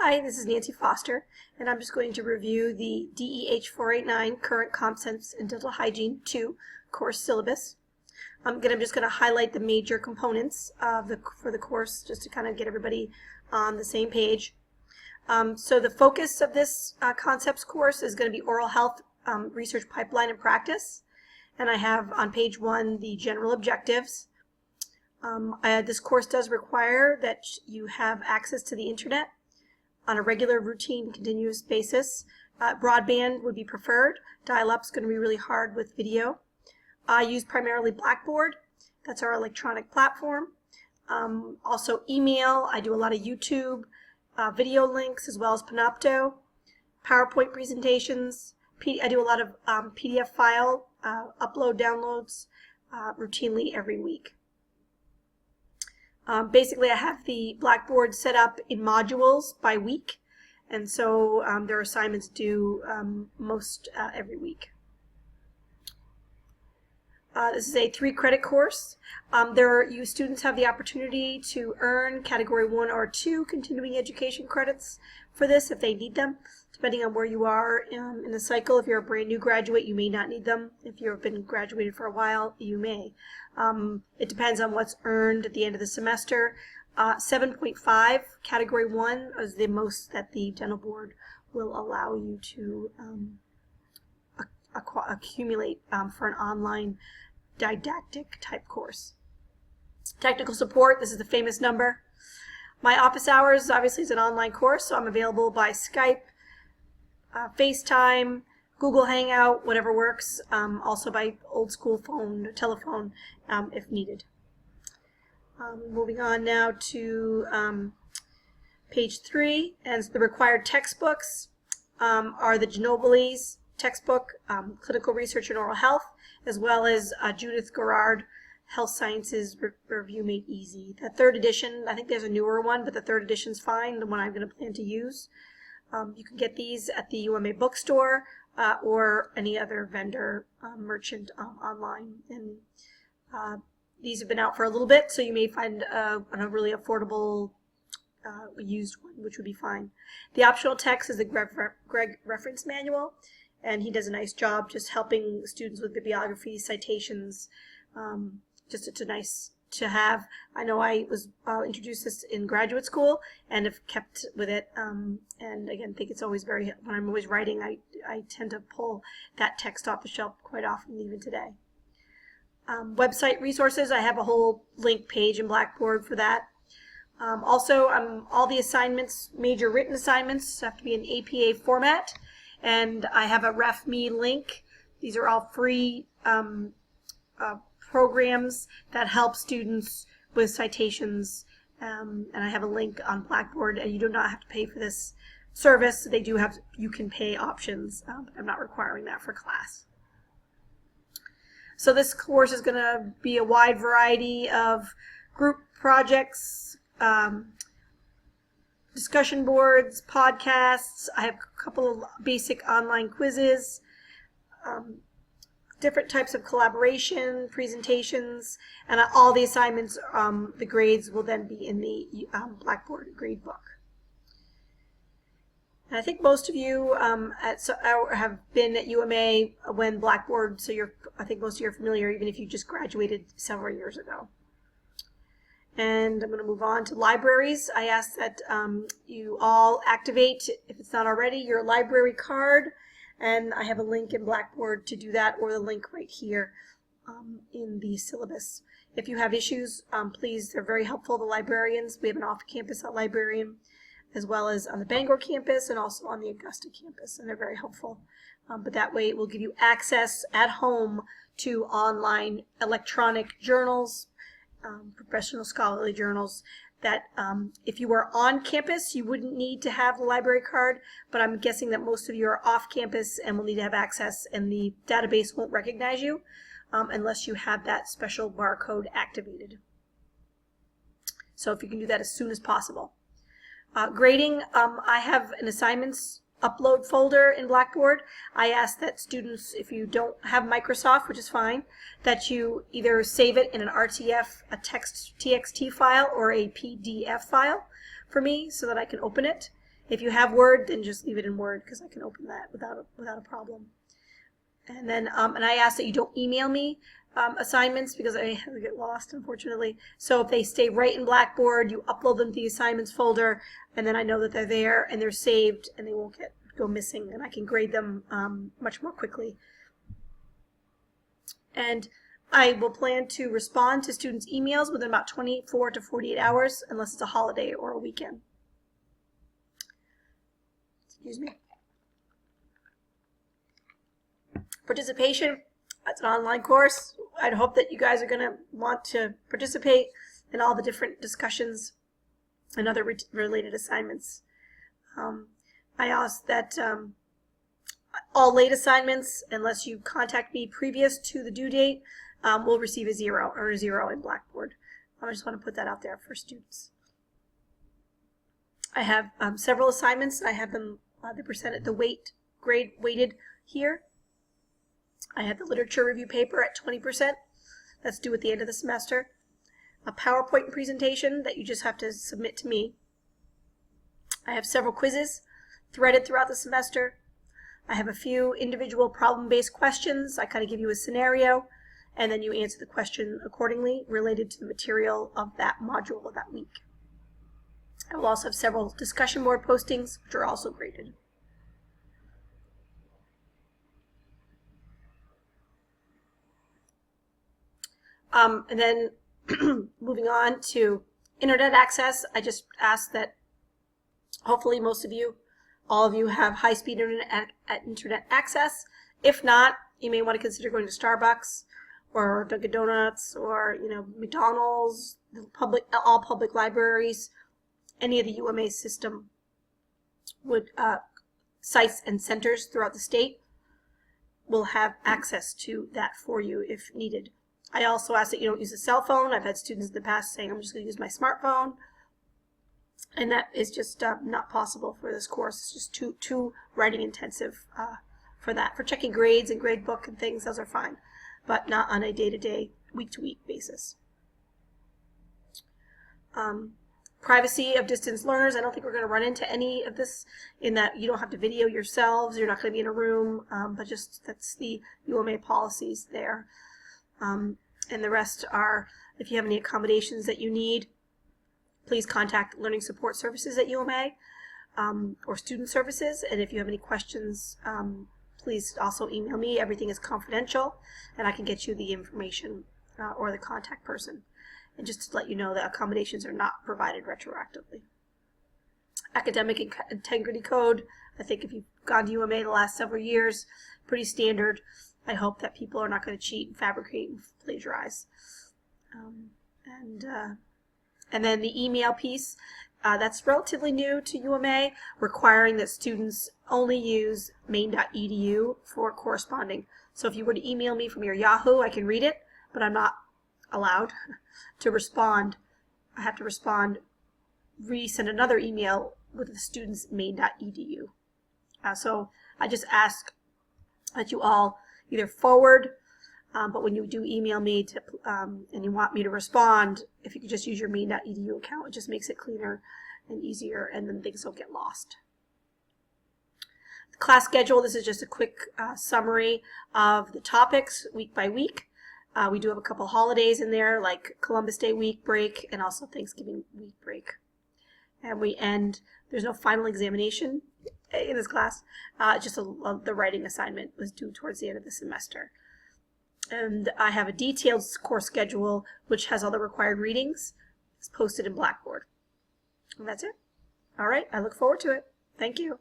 Hi, this is Nancy Foster, and I'm just going to review the DEH 489 Current Concepts in Dental Hygiene 2 course syllabus. I'm just going to highlight the major components of for the course just to kind of get everybody on the same page. So the focus of this concepts course is going to be oral health research pipeline and practice. And I have on page 1 the general objectives. This course does require that you have access to the internet on a regular, routine, continuous basis. Broadband would be preferred. Dial-up is going to be really hard with video. I use primarily Blackboard. That's our electronic platform. Also email. I do a lot of YouTube video links as well as Panopto. PowerPoint presentations. I do a lot of PDF file upload downloads routinely every week. Basically, I have the Blackboard set up in modules by week, and so there are assignments due most every week. This is a 3-credit course. You students have the opportunity to earn Category 1 or 2 continuing education credits for this if they need them. Depending on where you are in the cycle, if you're a brand new graduate, you may not need them. If you've been graduated for a while, you may. It depends on what's earned at the end of the semester. 7.5, Category 1 is the most that the dental board will allow you to accumulate for an online didactic type course. Technical support, this is the famous number. My office hours obviously is an online course, so I'm available by Skype, FaceTime, Google Hangout, whatever works, also by old school telephone if needed. Moving on now to page 3, and the required textbooks are the Ginobili's textbook, Clinical Research in Oral Health, as well as Judith Garrard, Health Sciences Review Made Easy. The 3rd edition, I think there's a newer one, but the 3rd edition's fine, the one I'm going to plan to use. You can get these at the UMA bookstore or any other vendor merchant online. And these have been out for a little bit, so you may find a really affordable used one, which would be fine. The optional text is the Greg Reference Manual, and he does a nice job just helping students with bibliography, citations. It's nice to have. I know I was introduced this in graduate school and have kept with it, and again think it's always when I'm always writing, I tend to pull that text off the shelf quite often, even today. Website resources, I have a whole link page in Blackboard for that. Also, all the assignments, major written assignments, have to be in APA format, and I have a RefMe link. These are all free programs that help students with citations, and I have a link on Blackboard, and you do not have to pay for this service. They do have, you can pay options, but I'm not requiring that for class. So this course is going to be a wide variety of group projects, discussion boards, podcasts. I have a couple of basic online quizzes, different types of collaboration, presentations, and all the assignments, the grades will then be in the Blackboard grade book. And I think most of you have been at UMA when Blackboard, so I think most of you are familiar, even if you just graduated several years ago. And I'm going to move on to libraries. I ask that you all activate, if it's not already, your library card. And I have a link in Blackboard to do that, or the link right here in the syllabus. If you have issues, please, they're very helpful, the librarians. We have an off-campus librarian, as well as on the Bangor campus and also on the Augusta campus, and they're very helpful. But that way it will give you access at home to online electronic journals, professional scholarly journals, that if you were on campus, you wouldn't need to have the library card, but I'm guessing that most of you are off campus and will need to have access, and the database won't recognize you unless you have that special barcode activated. So if you can do that as soon as possible. Grading, I have an assignments upload folder in Blackboard. I ask that students, if you don't have Microsoft, which is fine, that you either save it in an RTF, a text TXT file, or a PDF file for me so that I can open it. If you have Word, then just leave it in Word because I can open that without a problem. And then, and I ask that you don't email me assignments because I get lost, unfortunately. So if they stay right in Blackboard, you upload them to the assignments folder, and then I know that they're there and they're saved and they won't go missing, and I can grade them much more quickly. And I will plan to respond to students' emails within about 24 to 48 hours, unless it's a holiday or a weekend. Excuse me. Participation, that's an online course. I'd hope that you guys are going to want to participate in all the different discussions and other related assignments. I ask that all late assignments, unless you contact me previous to the due date, will receive a 0 or a 0 in Blackboard. I just want to put that out there for students. I have several assignments. I have them they're presented grade weighted here. I have the literature review paper at 20%. That's due at the end of the semester. A PowerPoint presentation that you just have to submit to me. I have several quizzes threaded throughout the semester. I have a few individual problem-based questions. I kind of give you a scenario, and then you answer the question accordingly related to the material of that module of that week. I will also have several discussion board postings, which are also graded. And then moving on to internet access, I just ask that hopefully most of you, all of you, have high-speed internet access. If not, you may want to consider going to Starbucks or Dunkin' Donuts or McDonald's, all public libraries. Any of the UMA system would sites and centers throughout the state will have access to that for you if needed. I also ask that you don't use a cell phone. I've had students in the past saying, I'm just going to use my smartphone. And that is just not possible for this course. It's just too writing intensive for that. For checking grades and grade book and things, those are fine, but not on a day-to-day, week-to-week basis. Privacy of distance learners. I don't think we're going to run into any of this in that you don't have to video yourselves. You're not going to be in a room, but just that's the UMA policies there. And the rest are, if you have any accommodations that you need, please contact Learning Support Services at UMA or Student Services. And if you have any questions, please also email me. Everything is confidential, and I can get you the information or the contact person. And just to let you know that accommodations are not provided retroactively. Academic Integrity Code, I think if you've gone to UMA the last several years, pretty standard. I hope that people are not going to cheat and fabricate and plagiarize. And then the email piece, that's relatively new to UMA, requiring that students only use main.edu for corresponding. So if you were to email me from your Yahoo, I can read it, but I'm not allowed to respond. I have to respond, resend another email with the student's main.edu. So I just ask that you all either forward, but when you do email me and you want me to respond, if you could just use your main.edu account, it just makes it cleaner and easier, and then things don't get lost. The class schedule, this is just a quick summary of the topics week by week. We do have a couple holidays in there, like Columbus Day week break and also Thanksgiving week break. And we end, there's no final examination in this class, just the writing assignment was due towards the end of the semester. And I have a detailed course schedule which has all the required readings. It's posted in Blackboard. And that's it. All right, I look forward to it. Thank you.